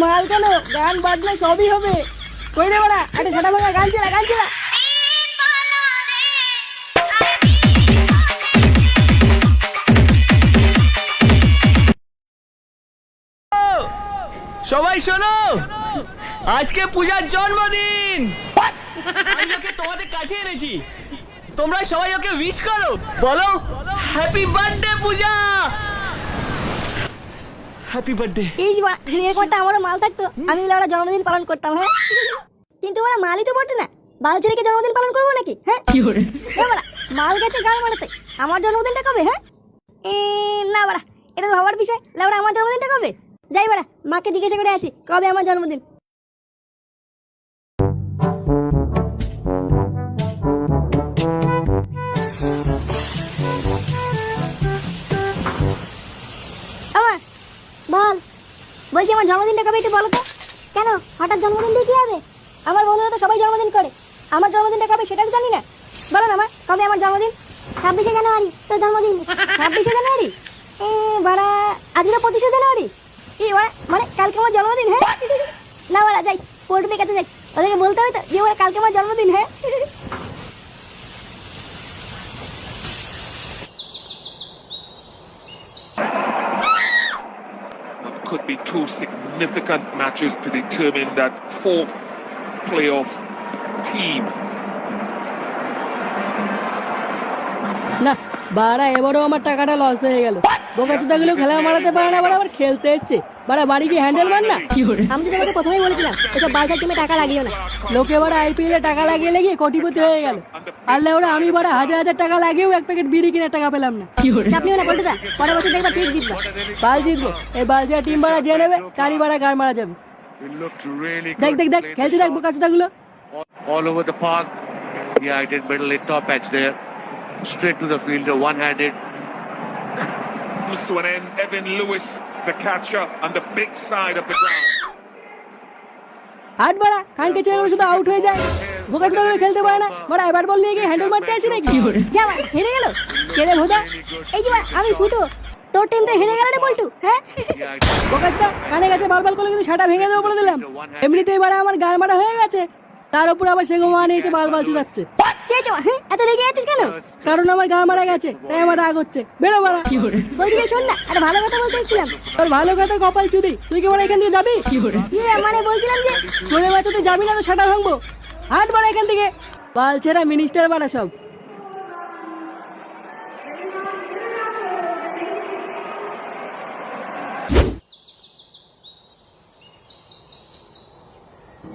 মাল কেন, গান বাজনা সবই হবে। কই রে বাড়া, একটা ছাটা ভাঙা গান ছিল, গান ছিল। সবাই শোনো, আজকে পূজার জন্মদিন। আমি ওকে তোমাদের কাছে এনেছি, তোমরা সবাই ওকে উইশ করো, বলো হ্যাপি বার্থডে পূজা, হ্যাপি বার্থডে। এই যে এরকমটা আমারও মাল থাকতো, আমি ওরা জন্মদিন পালন করতাম। হ্যাঁ, কিন্তু ওরা মালই তো বটে না, বাল ছেড়ে জন্মদিন পালন করবো নাকি? হ্যাঁ, মাল গেছে গাল মারাতে, আমার জন্মদিনটা কবে? হ্যাঁ, না বাড়া, এটা তো ভাবার বিষয়। লাউড়া আমার জন্মদিনটা কবে? যাই বাড়া, মাকে জিজ্ঞাসা করে আসি কবে আমার জন্মদিন। আমার বল, বলছি আমার জন্মদিনটা কবে একটু বলো তো। কেন হঠাৎ জন্মদিন দিয়ে কি হবে? আমার বন্ধুরা তো সবাই জন্মদিন করে, আমার জন্মদিনটা কবে সেটা তো জানি না। বলো না মা, কবে আমার জন্মদিন? 26শে জানুয়ারি তোর জন্মদিন। 26শে জানুয়ারি? বাড়া, আজকে 25শে জানুয়ারি। কি মানে কালকে আমার জন্মদিন? হ্যাঁ না বাড়া, যাই পল্টুদের কাছে যাই, ওদেরকে বলতে হবে তো যে ওরা কালকে আমার জন্মদিন। হ্যাঁ could be two significant matches to determine that fourth playoff team. না বাড়া, এবারও আমার টাকাটা লস হয়ে গেল। বোকাচোদাগুলো খেলা মারাতে পারে না, আবার খেলতে এসছে। বাড়া বাড়ি কি হ্যান্ডেল মান না? আমি তো তোমাকে প্রথমেই বলেছিলাম এসব বাজার টিমে টাকা লাগিও না। লোকে বাড়া আইপিএল এ টাকা লাগিয়ে লেগে কোটিপতি হয়ে গেল, আর লেওড়া আমি বাড়া হাজার হাজার টাকা লাগিয়েও এক প্যাকেট বিড়ি কিনে টাকা পেলাম না। চাপ নিও না পল্টুদা, পরের বছর দেখবা ঠিক জিতবা। বাল জিতবো, এই বালজিয়া টিম বাড়া যে নেবে তারই বাড়া গাড় মারা যাবে। It looked really দেখ good. দেখ দেখ, খেলছে দেখ বোকাচোদাগুলো। All over the park. Yeah, it did middle it top edge there. Straight to the fielder, one-handed. Comes to an end. Evan Lewis, the catcher, on the big side of the ground. হাট বাড়া, খানকে ছেলেগুলো শুধু out হয়ে যায়। বোকাচোদাগুলো খেলতে পারে না, বাড়া এবার বল নিয়ে গিয়ে হ্যান্ডেল মারতে আসি নাকি? যা বাড়া, হেরে গেল। কেড়ে ভোদা, এই যে বাড়া, আমি ফুটো, তোর টিম তো হেরে গেল রে পল্টু। হ্যাঁ বোকাচোদা কানে গেছে বাল বাল করে কিন্তু সেটা ভেঙে দেবো বলে দিলাম। এমনিতেই বাড়া আমার গাড় মারা হয়ে গেছে, তার উপর আবার সেগো মানে এসে বাল বাল চুদাচ্ছে। কে চাও? হ্যাঁ, এত রেগে যাচ্ছিস কেন? কারণ আমার গা মারা গেছে, তাই আমার রাগ হচ্ছে। বেরো বাড়া। বলছি যে শোন না, একটা ভালো কথা বলতে এসেছিলাম। তোর ভালো কথা কপাল চুদি, তুই কি বাড়া এখান থেকে যাবি? মানে বলছিলাম যে চলে বাচ্চা তুই যাবি না তো সেটা ভাঙবো। হাট বাড়া এখান থেকে, বাল ছেড়া মিনিস্টার বাড়া সব।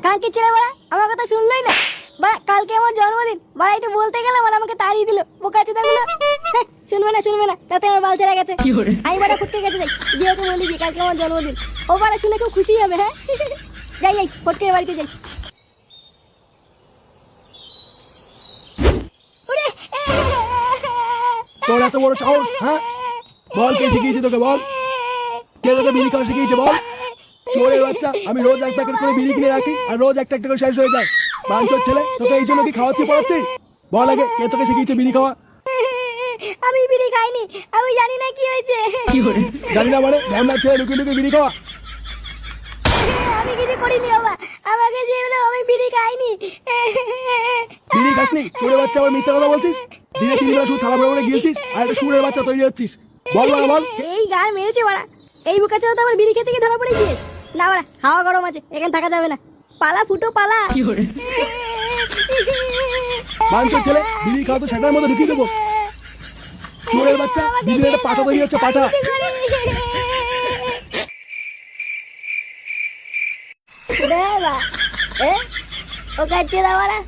কালকে ছেলে বাড়া আমার কথা শুনলই না। বাড়া কালকে আমার জন্মদিন, বাড়া একটু বলতে গেলাম আর আমাকে তাড়িয়ে দিল বোকাচোদাগুলো। শুনবে না, তাতে আমার বাল ছেড়ে গেছে। আমি বাড়া ফুটকে গেছে, যাই গিয়ে ওকে বলি কালকে আমার জন্মদিন। ও বাড়া শুনে খুব খুশি হবে। হ্যাঁ যাই ফটকে বাড়িতে যাই। তোর এত বড় সাহস? হ্যাঁ বল, কে শিখিয়েছে তোকে? বল, কে তোকে বিড়ি খাওয়া শিখিয়েছে? বল। চোরের বাচ্চা, আমি রোজ এক প্যাকেট করে বিড়ি কিনে রাখি আর রোজ একটা একটা করে শেষ হয়ে যায়। বাঞ্চোর ছেলে, তোকে এই জন্য কি খাওয়াচ্ছি পড়াচ্ছি? বল আগে, কে তোকে শিখিয়েছে বিড়ি খাওয়া? আমি বিড়ি খাইনি, আমি জানি না কি হয়েছে। জানি না মানে? ঢ্যামনার ছেলে লুকিয়ে লুকিয়ে বিড়ি খাওয়া? আমি কিছু করিনি বাবা, আমাকে যেগুলো আমি বিড়ি খাইনি। বিড়ি খাসনি? চোরের বাচ্চা, আবার মিথ্যা কথা বলছিস। দিনে 3 বেলা শুধু থালা ভরে ভরে গিয়েছিস আর একটা সুরের বাচ্চা তৈরি হচ্ছিস। বল বাড়া বল। এই গান মেরেছে বাড়া, এই বোকাচোদা তো আবার বিড়ি খেতে গিয়ে ধরা পড়ে গিয়ে। না বাড়া, হাওয়া গরম আছে, এখানে থাকা যাবে না। পালা ফুটো পালা। বাঞ্চোর ছেলে, বিড়ি খাওয়া তো সেটার মধ্যে ঢুকিয়ে দেবো। চোরের বাচ্চা, বিড়ির একটা পাঠা তৈরি হচ্ছে, পাঠা। ও কাচ্চেদা বাড়া,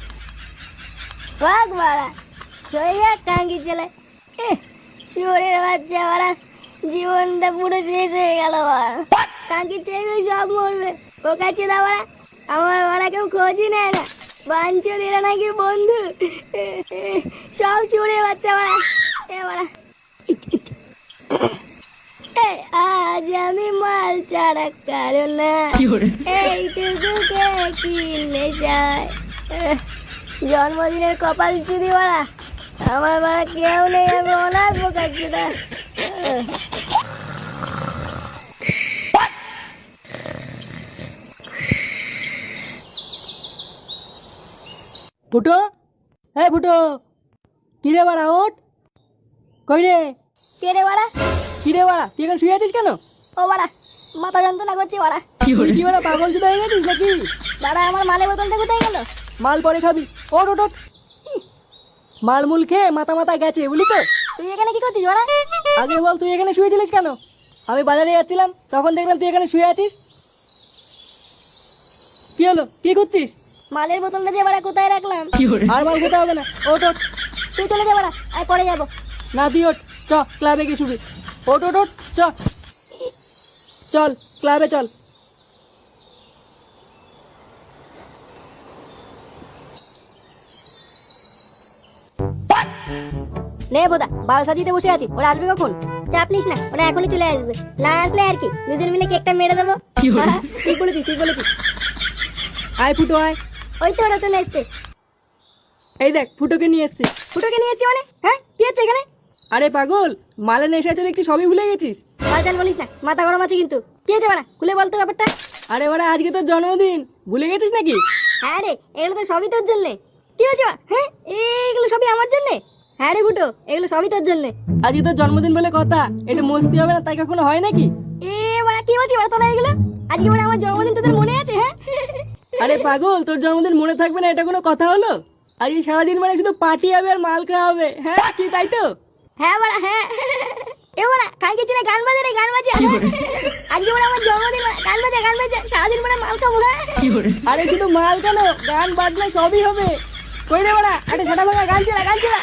ভাগ বাড়া, সইয়া কাঙ্গি ছেলে। শুয়োরের বাচ্চা বাড়া, জীবনটা পুরো শেষ হয়ে গেল বাড়া। কাঙ্গি ছেলে সব মরবে। ও কাচ্চেদা বাড়া, আমার বাড়া কেউ খোঁজই নেয় না। বাঞ্চোদেরা নাকি বন্ধু, সব শুয়োরের বাচ্চা বাড়া। এ বাড়া, আজ আমি মাল ছাড়া কারো না, এইটুকুকে কি নেশায়। জন্মদিনের কপাল চুদি বাড়া, আমার বাড়া কেউ নেই, আমি অনাথ বোকাচোদা। ফুটো, হ্যাঁ ফুটো, কি রে বাড়া ওঠ, কই রে, কে রে বাড়া? কি রে বাড়া তুই এখন শুয়ে আছিস কেন? ও বাড়া, মাথা যন্ত্রণা করছে বাড়া। তুই কি বাড়া পাগল চুদা হয়ে গেছিস নাকি? বাড়া আমার মালের বোতলটা কোথায় গেল? মাল পরে খাবি, ওঠ ওঠ ওঠ। মাল মুল খেয়ে মাথা মাথা গেছে বুঝলি তো। তুই এখানে কি করছিস বাড়া? আগে বল তুই এখানে শুয়েছিলিস কেন? আমি বাজারে যাচ্ছিলাম তখন দেখলাম তুই এখানে শুয়ে আছিস। কি হলো, কি করছিস? মালের বোতলটা যে বাড়া কোথায় রাখলাম? আর মাল খেতে হবে না, ওঠ ওঠ। তুই চলে যা বাড়া, আমি পরে যাবো। না তুই ওঠ, চ ক্লাবে গিয়ে শুবি। ওঠ ওঠ ওঠ, চ চল ক্লাবে চল। নে বোদা, বাল সাজিতে বসে আছি, ওরা আসবে কখন? চাপ নিস না, ওরা এখনই চলে আসবে। না আসলে আর কি, দুজন মিলে কেকটা মেরে দেবো। ঠিক বলেছিস, ঠিক বলেছিস। আয় ফুটো আয়। ওই তো ওরা চলে এসছে। এই দেখ ফুটোকে নিয়ে এসছি। ফুটোকে নিয়ে এসছি মানে? হ্যাঁ, কি হচ্ছে এখানে? আরে পাগল, মালে নেশা আছে দেখছি সবই ভুলে গেছিস। পাল্টান বলিস না, মাথা গরম আছে কিন্তু। কি হয়েছে বাড়া, খুলে বলতো ব্যাপারটা। আরে ওরা আজকে তোর জন্মদিন, ভুলে গেছিস নাকি? হ্যাঁ রে, এগুলো তো সবই তোর জন্যে। কি হয়েছে বা? হ্যাঁ, এইগুলো সবই আমার জন্যে। হ্যাঁ রে ফুটো, এগুলো সবই তোর জন্যে। আজকে তোর জন্মদিন বলে কথা, এটা মস্তি হবে না তাই কখনো হয় নাকি? এ বাড়া, কি বলছিস বাড়া তোরা এগুলো? আজকে বাড়া আমার জন্মদিন তোদের মনে আছে? হ্যাঁ আরে পাগল, তোর জন্মদিন মনে থাকবে না এটা কোনো কথা হলো? আজকে সারাদিন মানে শুধু পার্টি হবে আর মাল খাওয়া হবে, হ্যাঁ কি তাই তো? হ্যাঁ বাড়া, হ্যাঁ। এ বাড়া, কালকে ছিল গান বাজে রে, গান বাজে। আজকে বাড়া আমার জন্মদিন, বাড়া, গান বাজে, গান বাজে, সারাদিন বাড়া মাল খাবো। হ্যাঁ আরে শুধু মাল কেন, গান বাজনা সবই হবে। কই রে বাড়া, একটা ছাটা ভাঙা গান চালা, গান চালা।